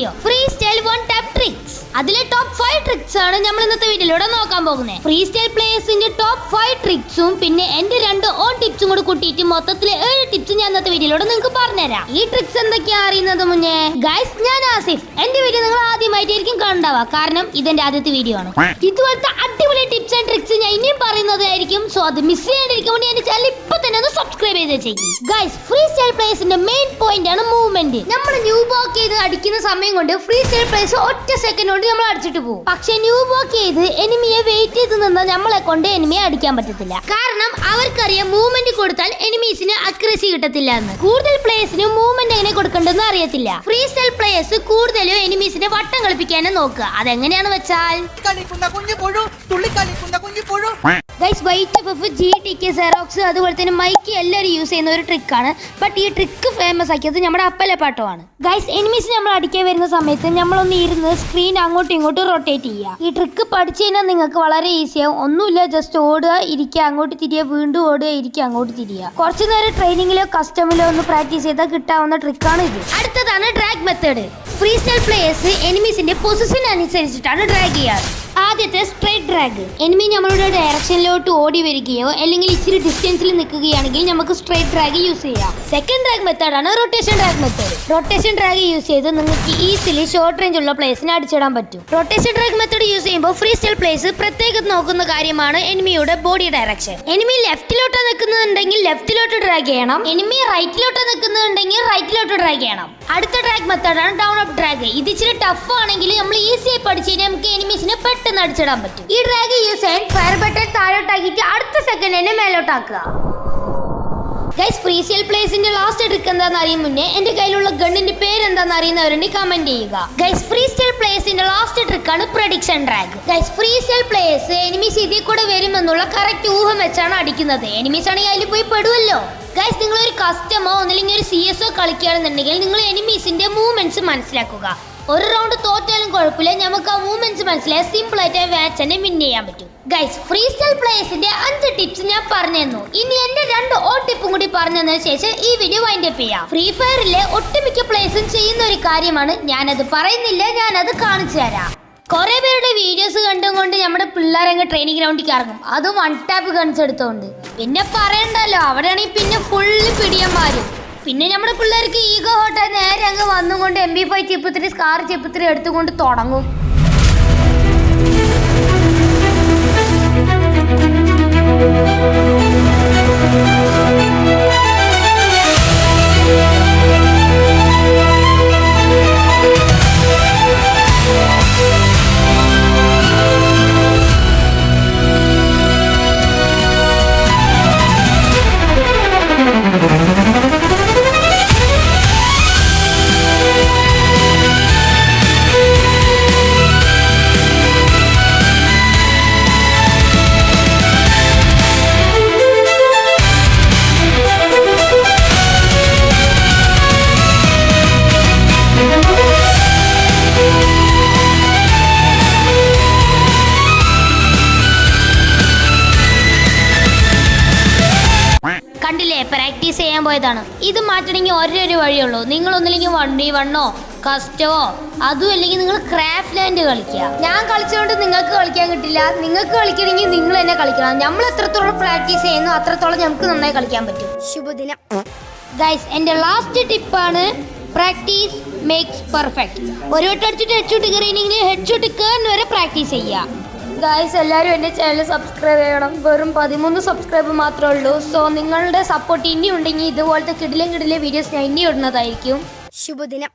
Video free style one tap tricks. അതിലെ top 5 tricks ആണ് നമ്മൾ ഇന്നത്തെ വീഡിയോയിലൂടെ നോക്കാൻ പോകുന്നത്. ഫ്രീ സ്റ്റൈൽ പ്ലേയേഴ്സിന്റെ ടോപ്പ് 5 ട്രിക്സും പിന്നെ എന്റെ 2 ഓൺ ടിപ്സും കൂടി കൂട്ടിയിട്ട് മൊത്തത്തില് 7 ടിപ്സ് ഞാൻ ഇന്നത്തെ വീഡിയോയിലൂടെ നിങ്ങൾക്ക് പറഞ്ഞുതരാം. ഈ ട്രിക്സ് എന്തൊക്കെയാ അറിയുന്നത് മുന്നേ ഗൈസ്, ഞാൻ ആസിഫ്. എന്റെ വീഡിയോ നിങ്ങൾ ആദ്യമായിട്ടായിരിക്കും കണ്ടാവുക, കാരണം ഇതെന്റെ ആദ്യത്തെ വീഡിയോ ആണ്. ഇതുപോലത്തെ അടിപൊളി ടിപ്സ് ആൻഡ് ട്രിക്സ് ഞാൻ ഇനിയും പറയുന്നതായിരിക്കും. സോ അത് മിസ് ചെയ്യാണ്ടിരിക്കാൻ വേണ്ടി എന്റെ ചാനൽ ഇപ്പൊ തന്നെ ഒന്ന് സബ്സ്ക്രൈബ് ചെയ്ത് വെച്ചേക്കും. ഗൈസ്, ഫ്രീ സ്റ്റൈൽ പ്ലേയേഴ്സിന്റെ മെയിൻ പോയിന്റ് ആണ് മൂവ്മെന്റ്. നമ്മൾ ന്യൂ ബോക്ക് ചെയ്ത് അടിക്കുന്ന സമയം കൊണ്ട് ഫ്രീ സ്റ്റൈൽ പ്ലേയേഴ്സ് ഒറ്റ സെക്കൻഡ് കൊണ്ട് നമ്മൾ അടിച്ചിട്ട് പോകും. പക്ഷെ ന്യൂ ബോക്ക് ചെയ്ത് എനിമിയെ വെയിറ്റ് ചെയ്ത് നിന്നാൽ നമ്മളെ കൊണ്ട് എനിമിയെ അടിക്കാൻ പറ്റത്തില്ല. കാരണം അവർക്കറിയാം മൂവ്മെന്റ് കൊടുത്താൽ എനിമീസിന് അക്യുറസി കിട്ടത്തില്ല എന്ന്. കൂടുതൽ പ്ലേയേഴ്സിന് മൂവ്മെന്റ് എങ്ങനെ കൊടുക്കേണ്ടതെന്ന് അറിയത്തില്ല. ഫ്രീ സ്റ്റൈൽ പ്ലേയേഴ്സ് കൂടുതലും എനിമീസിനെ വട്ടം കളിപ്പിക്കാനും നോക്കുക. അതെങ്ങനെയാണ് വെച്ചാൽ guys, white F GTK Xerox അതുപോലെ തന്നെ മൈക്ക് എല്ലാവരും യൂസ് ചെയ്യുന്ന ഒരു ട്രിക്കാണ്. ബട്ട് ഈ ട്രിക്ക് ഫേമസ് ആക്കിയത് നമ്മുടെ അപ്പലെ പാട്ടമാണ്. ഗൈസ്, എനിമീസ് നമ്മൾ അടിക്കാൻ വരുന്ന സമയത്ത് നമ്മളൊന്ന് ഇരുന്ന് സ്ക്രീൻ അങ്ങോട്ടും ഇങ്ങോട്ടും റൊട്ടേറ്റ് ചെയ്യുക. ഈ ട്രിക്ക് പഠിച്ചു കഴിഞ്ഞാൽ നിങ്ങൾക്ക് വളരെ ഈസിയാവും. ഒന്നുമില്ല, ജസ്റ്റ് ഓടുക, ഇരിക്കുക, അങ്ങോട്ട് തിരിയുക, വീണ്ടും ഓടുക, ഇരിക്കുക, അങ്ങോട്ട് തിരിയുക. കുറച്ചു നേരം ട്രെയിനിങ്ങിലോ കസ്റ്റമിലോ ഒന്ന് പ്രാക്ടീസ് ചെയ്താൽ കിട്ടാവുന്ന ട്രിക്കാണ് ഇത്. അടുത്തതാണ് drag method. Free style players എനിമീസിന്റെ പൊസിഷൻ അനുസരിച്ചിട്ടാണ് ഡ്രാഗ് ചെയ്യാറ്. ആദ്യത്തെ സ്ട്രേറ്റ് ഡ്രാഗ്. എനിമി നമ്മളുടെ ഡയറക്ഷനിലോട്ട് ഓടി വരികയോ അല്ലെങ്കിൽ ഇച്ചിരി ഡിസ്റ്റൻസിൽ നിൽക്കുകയാണെങ്കിൽ നമുക്ക് സ്ട്രേറ്റ് ഡ്രാഗ് യൂസ് ചെയ്യാം. സെക്കൻഡ് ഡ്രാഗ് മെത്തേഡ് ആണ് rotation drag method. Rotation drag use ചെയ്ത് നിങ്ങൾക്ക് ഈസിലി ഷോർട്ട് റേഞ്ച് ഉള്ള പ്ലേസിനെ അടിച്ചിടാൻ പറ്റും. റൊട്ടേഷൻ ഡ്രാഗ് മെത്തേഡ് യൂസ് ചെയ്യുമ്പോൾ ഫ്രീ സ്റ്റൈൽ പ്ലേസ് പ്രത്യേകം നോക്കുന്ന കാര്യമാണ് എനിമിയുടെ ബോഡി ഡയറക്ഷൻ. എനിമി ലെഫ്റ്റിലോട്ട് നിൽക്കുന്നുണ്ടെങ്കിൽ ലെഫ്റ്റിലോട്ട് ഡ്രാഗ് ചെയ്യണം. എനിമി റൈറ്റിലോട്ട് നിൽക്കുന്നുണ്ടെങ്കിൽ റൈറ്റിലോട്ട് ഡ്രാഗ് ചെയ്യണം. അടുത്ത ഡ്രാഗ് മെത്തേഡാണ് ഡൗൺ അപ്പ് ഡ്രാഗ്. ഇത് ഇച്ചിരി ടഫ് ആണെങ്കിൽ നമ്മൾ ഈസിയായി പഠിച്ചു കഴിഞ്ഞാൽ നമുക്ക് എനിമീസിനെ പെട്ടെന്ന് അടിച്ചിടാൻ പറ്റും. ഈ ഡ്രാഗ് യൂസ് ചെയ്യാൻ ഫയർ ബട്ടൺ താഴോട്ടാക്കിയിട്ട് അടുത്ത സെക്കൻഡ് തന്നെ മേലോട്ടാക്കുക. ഗൈസ്, ഫ്രീ സ്റ്റൈൽ പ്ലേസിന്റെ ലാസ്റ്റ് ട്രിക്ക് എന്താണെന്ന് അറിയും മുന്നേ എന്റെ കയ്യിലുള്ള ഗണ്ണിന്റെ പേര് എന്താണെന്ന് അറിയുന്നവരുണ്ട് കമന്റ് ചെയ്യുക. ഗൈസ്, ഫ്രീ സ്റ്റൈൽ പ്ലേസിന്റെ ലാസ്റ്റ് ട്രിക്കാണ് prediction drag. Guys, free style players enemies ഇതിൽ കൂടെ വരുമെന്നുള്ള കറക്റ്റ് ഊഹം വെച്ചാണ് അടിക്കുന്നത്. എനിമീസ് ആണെങ്കിൽ അതിൽ പോയി പെടുവല്ലോ. ഗൈസ്, നിങ്ങളൊരു കസ്റ്റമോ ഒന്നില്ലെങ്കിൽ ഒരു CSO കളിക്കുകയാണെന്നുണ്ടെങ്കിൽ നിങ്ങൾ എനിമീസിന്റെ മൂവ്മെന്റ്സ് മനസ്സിലാക്കുക. ഒരു റൗണ്ട് തോറ്റാലും കുഴപ്പമില്ല, നമുക്ക് ആ മൂവ്മെന്റ്സ് മനസ്സിലായി സിമ്പിൾ ആയിട്ട് മാച്ച് തന്നെ വിൻ ചെയ്യാൻ പറ്റും. ഗൈസ്, ഫ്രീ സ്റ്റൈൽ പ്ലേയേഴ്സിന്റെ 5 ടിപ്സ് ഞാൻ പറഞ്ഞു തന്നു. ഇനി എന്റെ 2 ഓ ടിപ്പും കൂടി പറഞ്ഞു തന്നതിന് ശേഷം ഈ വീഡിയോ വൈൻഡ് അപ്പ് ചെയ്യാം. ഫ്രീ ഫയറിലെ ഒട്ടുമിക്ക പ്ലേയേഴ്സും ചെയ്യുന്ന ഒരു കാര്യമാണ്, ഞാനത് പറയുന്നില്ല, ഞാനത് കാണിച്ചു തരാം. കുറെ പേരുടെ വീഡിയോസ് കണ്ടുകൊണ്ട് നമ്മുടെ പിള്ളേരങ്ങ് ട്രെയിനിങ് ഗ്രൗണ്ടിൽ ഇറങ്ങും, അത് 1 ടാപ്പ് ഗൺസ് എടുത്തോണ്ട്. പിന്നെ പറയണ്ടല്ലോ, അവിടെയാണെങ്കിൽ പിന്നെ ഫുള്ള് പിടിയന്മാരും. പിന്നെ നമ്മുടെ പിള്ളേർക്ക് ഈഗോ ഹോട്ടാ നേരെ അങ്ങ് വന്നുകൊണ്ട് MP5 ചിപ്പ് 3 സ്കാർ ചിപ്പ് 3 എടുത്തുകൊണ്ട് തുടങ്ങും. കണ്ടില്ലേ, പ്രാക്ടീസ് ചെയ്യാൻ പോയതാണ്. ഇത് മാറ്റണമെങ്കിൽ ഒരേ വഴിയുള്ളൂ. നിങ്ങൾ ഒന്നില്ലെങ്കിൽ 1v1ഓ കസ്റ്റമോ അതും അല്ലെങ്കിൽ നിങ്ങൾ ക്രാഫ്റ്റ് ലാൻഡ് കളിക്കുക. ഞാൻ കളിച്ചുകൊണ്ട് നിങ്ങൾക്ക് കളിക്കാൻ കിട്ടില്ല. നിങ്ങൾക്ക് കളിക്കണമെങ്കിൽ നിങ്ങൾ തന്നെ കളിക്കണം. നമ്മൾ എത്രത്തോളം പ്രാക്ടീസ് ചെയ്യുന്നു അത്രത്തോളം നമുക്ക് നന്നായി കളിക്കാൻ പറ്റും. ശുഭദിനം. ഗൈസ്, എൻ്റെ ലാസ്റ്റ് ടിപ്പാണ് പ്രാക്ടീസ് മേക്സ് പെർഫെക്റ്റ്. ഒരു വട്ടം അടിച്ചിട്ട് ഹെഡ്ഷോട്ട് കയറിയെങ്കിൽ ഹെഡ്ഷോട്ട് കയറുന്ന വരെ പ്രാക്ടീസ് ചെയ്യുക. ഗൈസ്, എല്ലാവരും എൻ്റെ ചാനൽ സബ്സ്ക്രൈബ് ചെയ്യണം. വെറും 13 സബ്സ്ക്രൈബ് മാത്രമേ ഉള്ളൂ. സോ നിങ്ങളുടെ സപ്പോർട്ട് ഇനി ഉണ്ടെങ്കിൽ ഇതുപോലത്തെ കിടിലം വീഡിയോസ് ഞാൻ ഇനി ഇടുന്നതായിരിക്കും. ശുഭദിനം.